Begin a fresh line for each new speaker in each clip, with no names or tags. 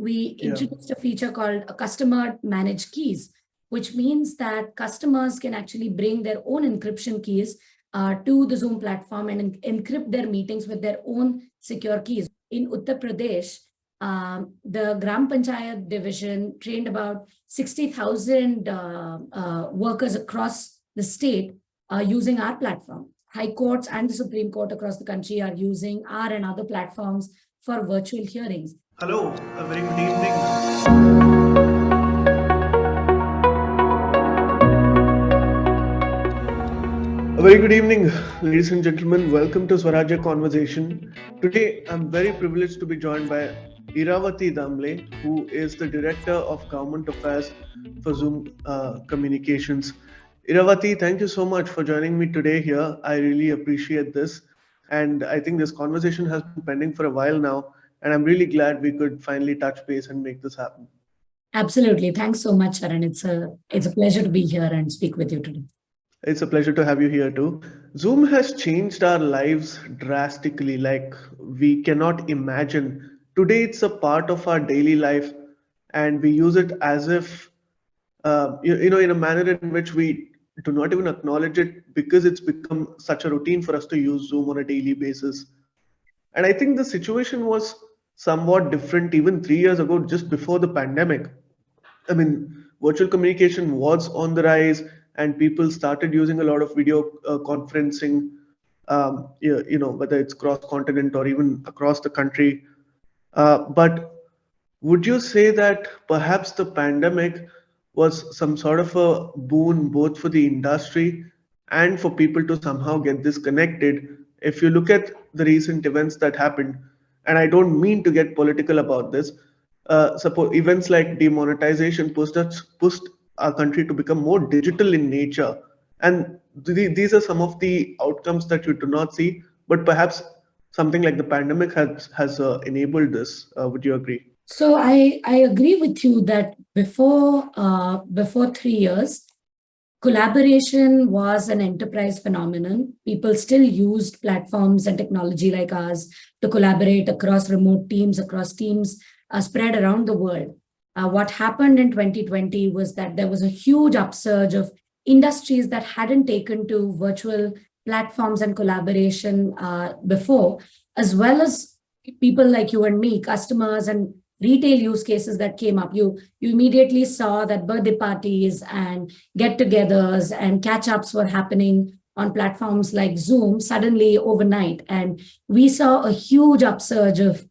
we
Yeah.
introduced a feature called a customer managed keys, which means that customers can actually bring their own encryption keys to the Zoom platform and encrypt their meetings with their own secure keys. In Uttar Pradesh, the Gram Panchayat division trained about 60,000 workers across the state using our platform. High courts and the Supreme Court across the country are using our and other platforms for virtual hearings.
Hello, a very good evening. A very good evening, ladies and gentlemen. Welcome to Swarajya Conversation. Today, I'm very privileged to be joined by Iravati Damle, who is the Director of Government Affairs for Zoom Communications. Iravati, thank you so much for joining me today here. I really appreciate this. And I think this conversation has been pending for a while now. And I'm really glad we could finally touch base and make this happen.
Absolutely. Thanks so much, Sharon. It's a pleasure to be here and speak with you today.
It's a pleasure to have you here too. Zoom has changed our lives drastically, like we cannot imagine. Today, it's a part of our daily life, and we use it as if, in a manner in which we do not even acknowledge it because it's become such a routine for us to use Zoom on a daily basis. And I think the situation was somewhat different even 3 years ago, just before the pandemic. I mean, virtual communication was on the rise, and people started using a lot of video conferencing, whether it's cross continent or even across the country. But would you say that perhaps the pandemic was some sort of a boon both for the industry and for people to somehow get disconnected? If you look at the recent events that happened, and I don't mean to get political about this, suppose events like demonetization pushed our country to become more digital in nature, and these are some of the outcomes that you do not see, but perhaps something like the pandemic has enabled this. Would you agree?
So I agree with you that before 3 years, collaboration was an enterprise phenomenon. People still used platforms and technology like ours to collaborate across remote teams, across teams spread around the world. What happened in 2020 was that there was a huge upsurge of industries that hadn't taken to virtual platforms and collaboration before, as well as people like you and me, customers and retail use cases that came up. You immediately saw that birthday parties and get-togethers and catch-ups were happening on platforms like Zoom suddenly overnight. And we saw a huge upsurge of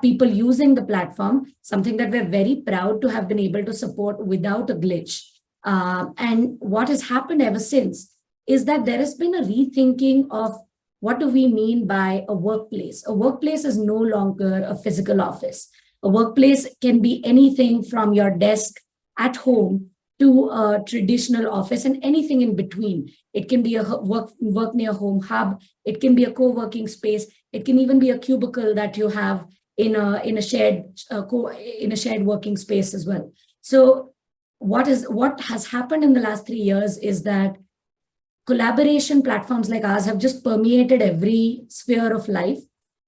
people using the platform, something that we're very proud to have been able to support without a glitch. And what has happened ever since is that there has been a rethinking of what do we mean by a workplace? A workplace is no longer a physical office. A workplace can be anything from your desk at home to a traditional office and anything in between. It can be a work near home hub. It can be a co-working space. It can even be a cubicle that you have in a shared working space as well. So what has happened in the last 3 years is that collaboration platforms like ours have just permeated every sphere of life.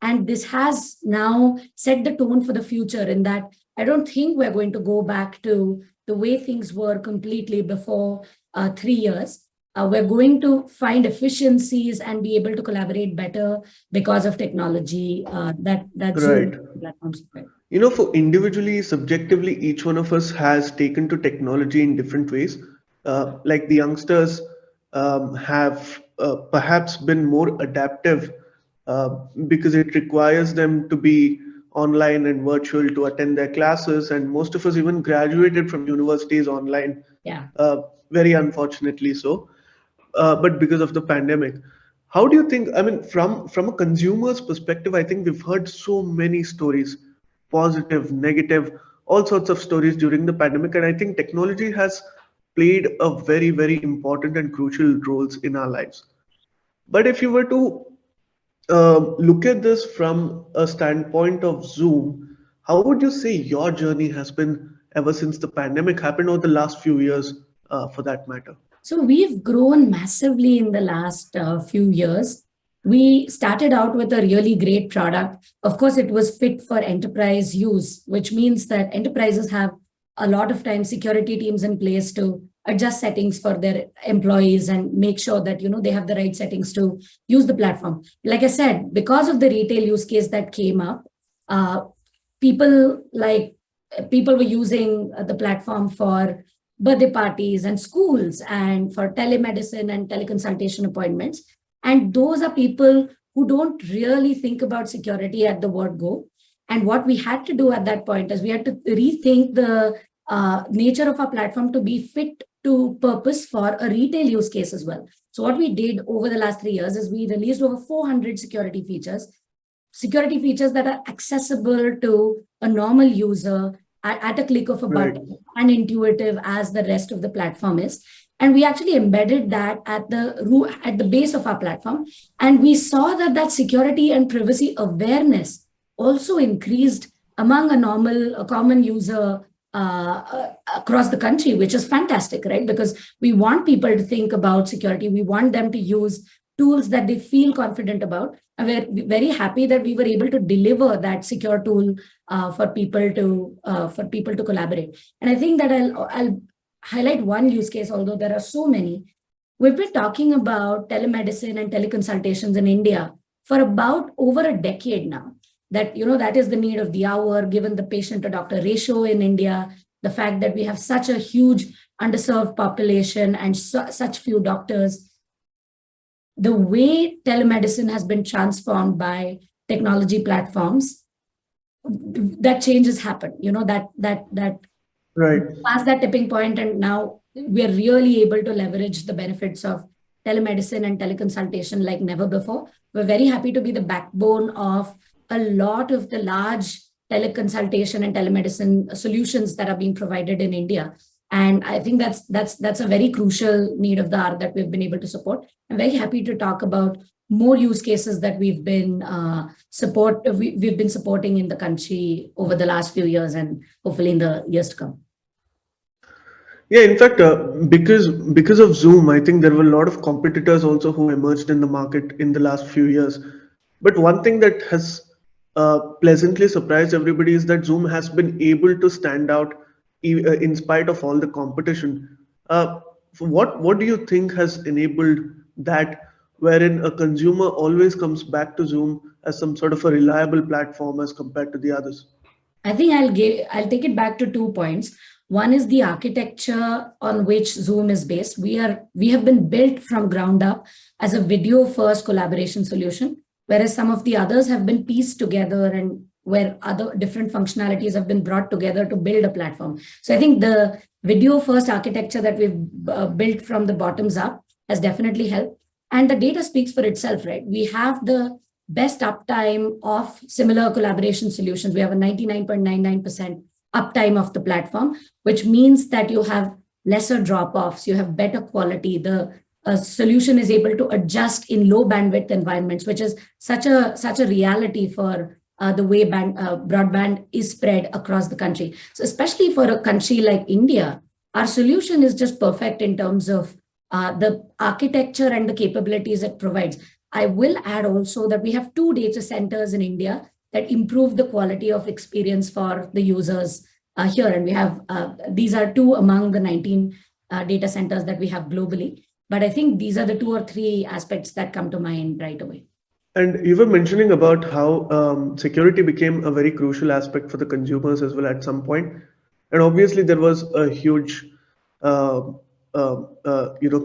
And this has now set the tone for the future in that I don't think we're going to go back to the way things were completely before 3 years. We're going to find efficiencies and be able to collaborate better because of technology that Zoom
Right.
platforms provide.
For individually, subjectively, each one of us has taken to technology in different ways. Like the youngsters have perhaps been more adaptive because it requires them to be online and virtual to attend their classes. And most of us even graduated from universities online,
Yeah.
very unfortunately so. But because of the pandemic, how do you think? I mean, from a consumer's perspective, I think we've heard so many stories, positive, negative, all sorts of stories during the pandemic, and I think technology has played a very, very important and crucial roles in our lives. But if you were to look at this from a standpoint of Zoom, how would you say your journey has been ever since the pandemic happened, or the last few years, for that matter?
So we've grown massively in the last few years. We started out with a really great product. Of course, it was fit for enterprise use, which means that enterprises have a lot of time security teams in place to adjust settings for their employees and make sure that they have the right settings to use the platform. Like I said, because of the retail use case that came up, uh, people like people were using the platform for birthday parties and schools and for telemedicine and teleconsultation appointments, and those are people who don't really think about security at the word go. And what we had to do at that point is we had to rethink the nature of our platform to be fit to purpose for a retail use case as well. So what we did over the last 3 years is we released over 400 security features that are accessible to a normal user at a click of a
Right.
button and intuitive as the rest of the platform is. And we actually embedded that at the base of our platform, and we saw that security and privacy awareness also increased among a common user across the country, which is fantastic, right? Because we want people to think about security, we want them to use tools that they feel confident about, and we're very happy that we were able to deliver that secure tool for people to collaborate. And I think that I'll highlight one use case, although there are so many. We've been talking about telemedicine and teleconsultations in India for about over a decade now. That is the need of the hour, given the patient to doctor ratio in India, the fact that we have such a huge underserved population and such few doctors. The way telemedicine has been transformed by technology platforms, that change has happened. That
Right.
past that tipping point, and now we are really able to leverage the benefits of telemedicine and teleconsultation like never before. We're very happy to be the backbone of a lot of the large teleconsultation and telemedicine solutions that are being provided in India. And I think that's a very crucial need of the hour that we've been able to support. I'm very happy to talk about more use cases that we've been supporting in the country over the last few years and hopefully in the years to come.
Yeah, in fact, because of Zoom, I think there were a lot of competitors also who emerged in the market in the last few years. But one thing that has pleasantly surprised everybody is that Zoom has been able to stand out in spite of all the competition. What do you think has enabled that, wherein a consumer always comes back to Zoom as some sort of a reliable platform as compared to the others?
I think I'll take it back to 2 points. One is the architecture on which Zoom is based. We have been built from ground up as a video first collaboration solution, whereas some of the others have been pieced together and where other different functionalities have been brought together to build a platform. So I think the video first architecture that we've built from the bottoms up has definitely helped. And the data speaks for itself, right? We have the best uptime of similar collaboration solutions. We have a 99.99% uptime of the platform, which means that you have lesser drop-offs, you have better quality. The solution is able to adjust in low bandwidth environments, which is such a reality for the way broadband is spread across the country. So especially for a country like India, our solution is just perfect in terms of the architecture and the capabilities it provides. I will add also that we have 2 data centers in India that improve the quality of experience for the users here. And we have these are 2 among the 19 data centers that we have globally. But I think these are the 2 or 3 aspects that come to mind right away.
And you were mentioning about how security became a very crucial aspect for the consumers as well at some point. And obviously, there was a huge,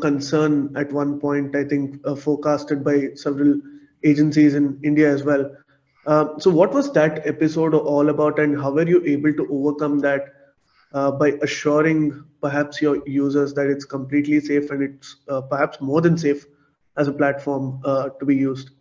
concern at one point, I think, forecasted by several agencies in India as well. So, what was that episode all about, and how were you able to overcome that by assuring perhaps your users that it's completely safe and it's perhaps more than safe as a platform to be used?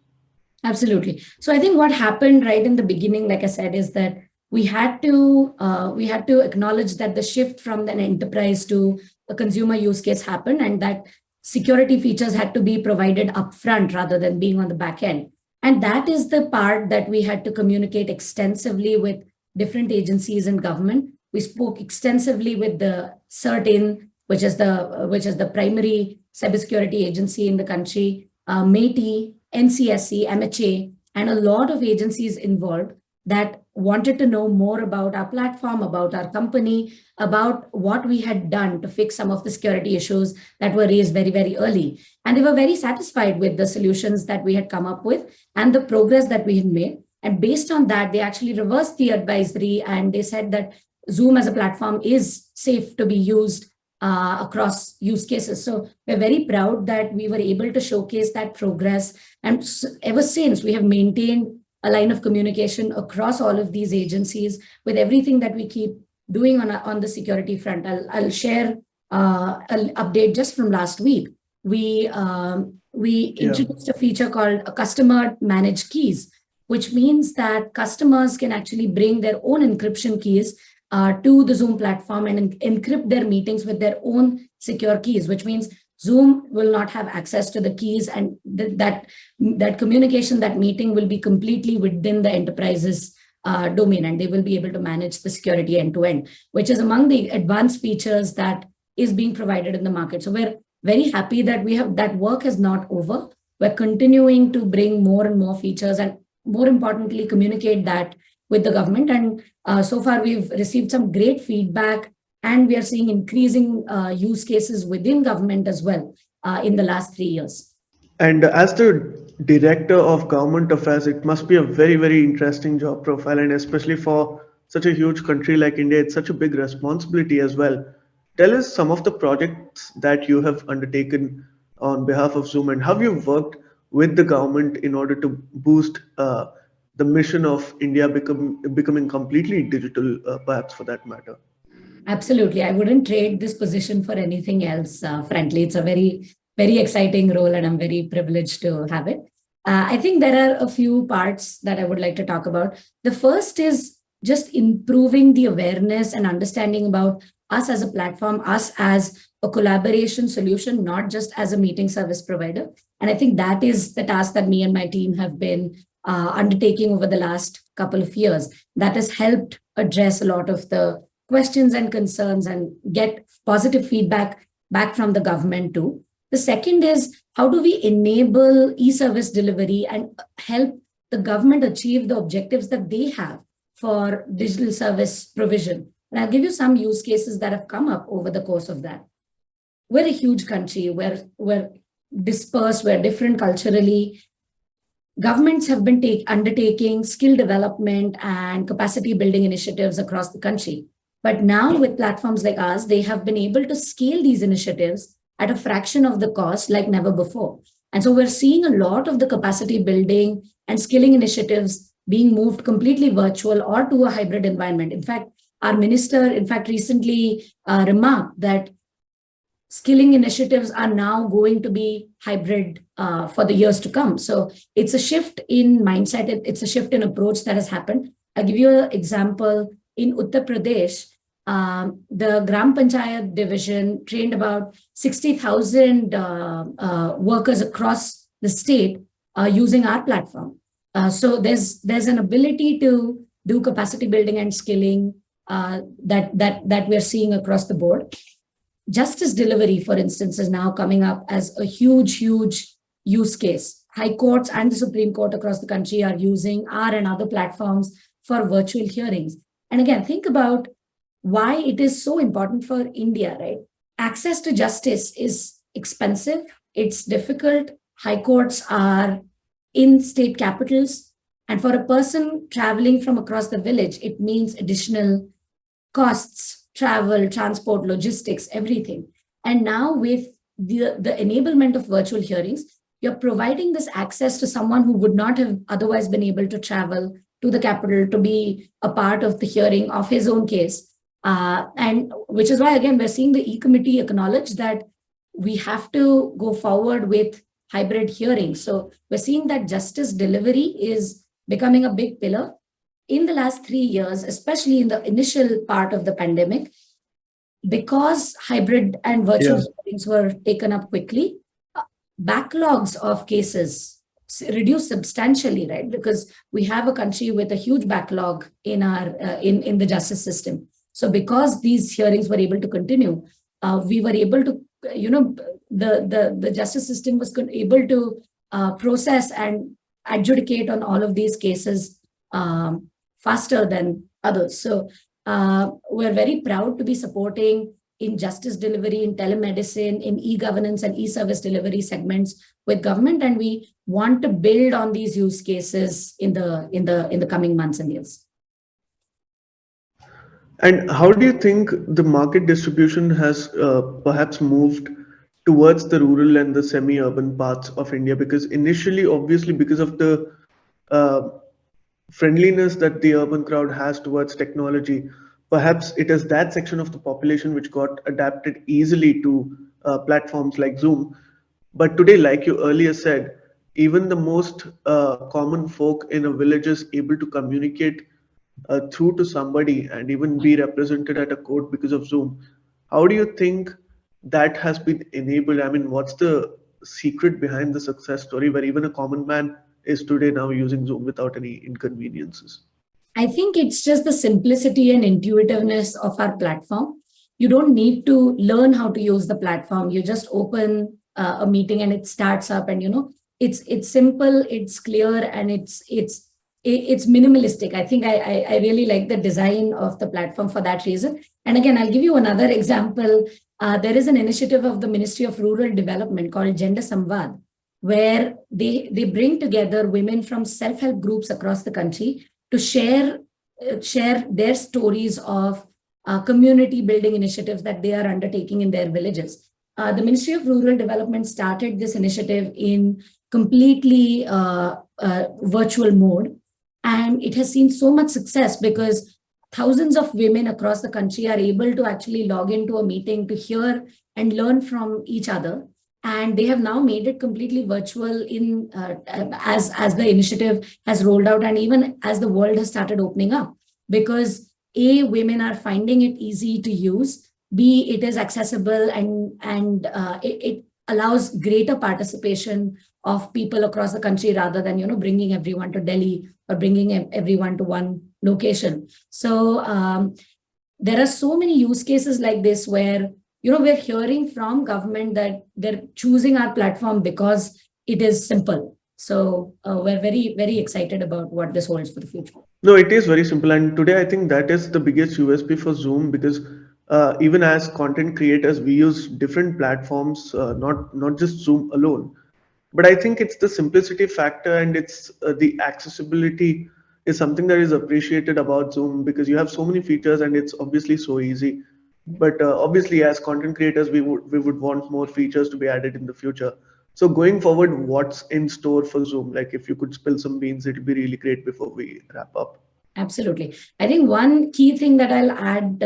Absolutely. So I think what happened right in the beginning, like I said, is that we had to acknowledge that the shift from an enterprise to a consumer use case happened, and that security features had to be provided upfront rather than being on the back end. And that is the part that we had to communicate extensively with different agencies in government. We spoke extensively with the CERT-In, which is the primary cybersecurity agency in the country, MATI, NCSC, MHA, and a lot of agencies involved that wanted to know more about our platform, about our company, about what we had done to fix some of the security issues that were raised very, very early. And they were very satisfied with the solutions that we had come up with and the progress that we had made. And based on that, they actually reversed the advisory and they said that Zoom as a platform is safe to be used across use cases. So we're very proud that we were able to showcase that progress. And ever since, we have maintained a line of communication across all of these agencies with everything that we keep doing on the security front. I'll share an update just from last week. We introduced a feature called a customer managed keys, which means that customers can actually bring their own encryption keys to the Zoom platform and encrypt their meetings with their own secure keys, which means Zoom will not have access to the keys, and that communication, that meeting will be completely within the enterprise's domain, and they will be able to manage the security end to end, which is among the advanced features that is being provided in the market. So we're very happy that we have that work is not over. We're continuing to bring more and more features and more importantly, communicate that with the government. And so far we've received some great feedback and we are seeing increasing use cases within government as well in the last 3 years.
And as the director of government affairs, it must be a very, very interesting job profile, and especially for such a huge country like India, it's such a big responsibility as well. Tell us some of the projects that you have undertaken on behalf of Zoom and how you've worked with the government in order to boost the mission of India becoming completely digital, perhaps for that matter.
Absolutely. I wouldn't trade this position for anything else. Frankly, it's a very, very exciting role and I'm very privileged to have it. I think there are a few parts that I would like to talk about. The first is just improving the awareness and understanding about us as a platform, us as a collaboration solution, not just as a meeting service provider. And I think that is the task that me and my team have been undertaking over the last couple of years. That has helped address a lot of the questions and concerns and get positive feedback back from the government too. The second is how do we enable e-service delivery and help the government achieve the objectives that they have for digital service provision. And I'll give you some use cases that have come up over the course of that. We're a huge country, we're dispersed, we're different culturally. Governments have been undertaking skill development and capacity building initiatives across the country. But now with platforms like ours, they have been able to scale these initiatives at a fraction of the cost like never before. And so we're seeing a lot of the capacity building and skilling initiatives being moved completely virtual or to a hybrid environment. In fact, our minister, recently remarked that skilling initiatives are now going to be hybrid for the years to come. So it's a shift in mindset. It's a shift in approach that has happened. I'll give you an example. In Uttar Pradesh, the Gram Panchayat division trained about 60,000 workers across the state using our platform. So there's an ability to do capacity building and skilling that we're seeing across the board. Justice delivery, for instance, is now coming up as a huge use case. High courts and the Supreme Court across the country are using our and other platforms for virtual hearings. And again, think about why it is so important for India, right? Access to justice is expensive, it's difficult. High courts are in state capitals. And for a person traveling from across the village, it means additional costs, travel, transport, logistics, everything. And now with the enablement of virtual hearings, you're providing this access to someone who would not have otherwise been able to travel to the capital to be a part of the hearing of his own case. And which is why, again, we're seeing the E-Committee acknowledge that we have to go forward with hybrid hearings. So we're seeing that justice delivery is becoming a big pillar. In the last 3 years, especially in the initial part of the pandemic, because hybrid and virtual hearings were taken up quickly, backlogs of cases reduced substantially, right? Because we have a country with a huge backlog in our in the justice system. So because these hearings were able to continue, we were able to, the justice system was able to process and adjudicate on all of these cases faster than others. So we're very proud to be supporting in justice delivery, in telemedicine, in e-governance and e-service delivery segments with government, and we want to build on these use cases in the coming months and years.
And how do you think the market distribution has perhaps moved towards the rural and the semi-urban parts of India? Because initially, obviously, because of the uh, friendliness that the urban crowd has towards technology, perhaps it is that section of the population which got adapted easily to platforms like Zoom. But today, like you earlier said, even the most common folk in a village is able to communicate through to somebody and even be represented at a court because of Zoom. How do you think that has been enabled? I mean, what's the secret behind the success story where even a common man is today now using Zoom without any inconveniences?
I think it's just the simplicity and intuitiveness of our platform. You don't need to learn how to use the platform. You just open a meeting and it starts up, and it's simple, it's clear, and it's minimalistic. I think I really like the design of the platform for that reason. And again, I'll give you another example. There is an initiative of the Ministry of Rural Development called Gender Samvad, where they bring together women from self-help groups across the country to share their stories of community building initiatives that they are undertaking in their villages. The Ministry of Rural Development started this initiative in completely virtual mode, and it has seen so much success because thousands of women across the country are able to actually log into a meeting to hear and learn from each other, and they have now made it completely virtual in as the initiative has rolled out, and even as the world has started opening up, because women are finding it easy to use, it is accessible, and it allows greater participation of people across the country rather than bringing everyone to Delhi or bringing everyone to one location. So there are so many use cases like this where we're hearing from government that they're choosing our platform because it is simple. So we're very, very excited about what this holds for the future.
No, it is very simple. And today, I think that is the biggest USP for Zoom because even as content creators, we use different platforms, not just Zoom alone. But I think it's the simplicity factor and it's the accessibility is something that is appreciated about Zoom because you have so many features and it's obviously so easy. But obviously, as content creators, we would want more features to be added in the future. So going forward, what's in store for Zoom? Like if you could spill some beans, it'll be really great before we wrap up.
Absolutely. I think one key thing that I'll add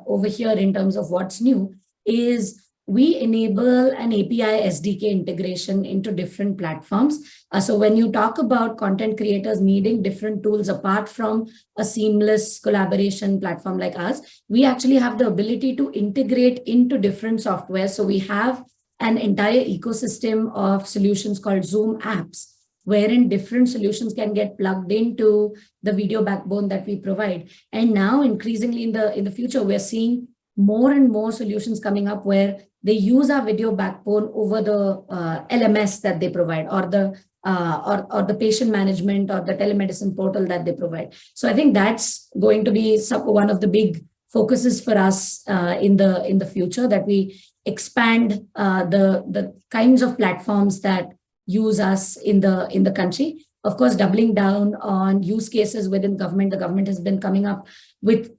over here in terms of what's new is we enable an API SDK integration into different platforms. So when you talk about content creators needing different tools apart from a seamless collaboration platform like us, we actually have the ability to integrate into different software. So we have an entire ecosystem of solutions called Zoom apps, wherein different solutions can get plugged into the video backbone that we provide. And now increasingly in the future, we're seeing more and more solutions coming up where they use our video backbone over the LMS that they provide, or the patient management or the telemedicine portal that they provide. So I think that's going to be one of the big focuses for us in the future, that we expand the kinds of platforms that use us in the country. Of course, doubling down on use cases within government. The government has been coming up with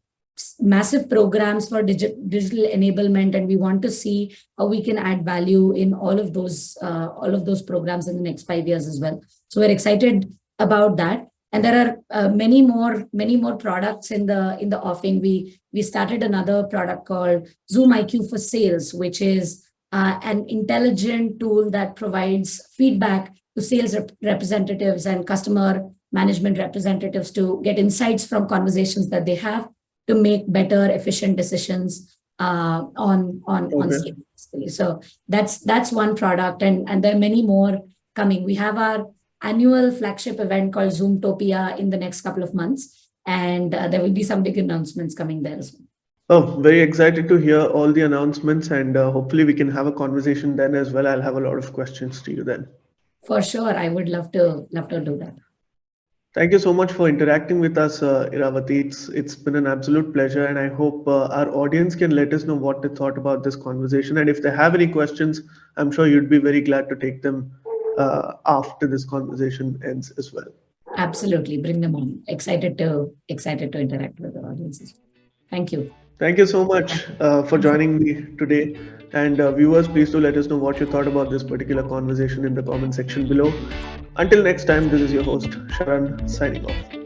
massive programs for digital enablement, and we want to see how we can add value in all of those programs in the next 5 years as well. So we're excited about that. And there are many more products in the offing. We started another product called Zoom IQ for Sales, which is an intelligent tool that provides feedback to sales representatives and customer management representatives to get insights from conversations that they have to make better, efficient decisions on
Okay.
sales. So that's one product, and there are many more coming. We have our annual flagship event called Zoomtopia in the next couple of months, and there will be some big announcements coming there as well.
Oh, very excited to hear all the announcements, and hopefully we can have a conversation then as well. I'll have a lot of questions to you then.
For sure, I would love to do that.
Thank you so much for interacting with us, Iravati. It's been an absolute pleasure, and I hope our audience can let us know what they thought about this conversation. And if they have any questions, I'm sure you'd be very glad to take them after this conversation ends as well.
Absolutely, bring them on. Excited to interact with the audiences. Thank you.
Thank you so much for joining me today. And viewers, please do let us know what you thought about this particular conversation in the comment section below. Until next time, this is your host, Sharan, signing off.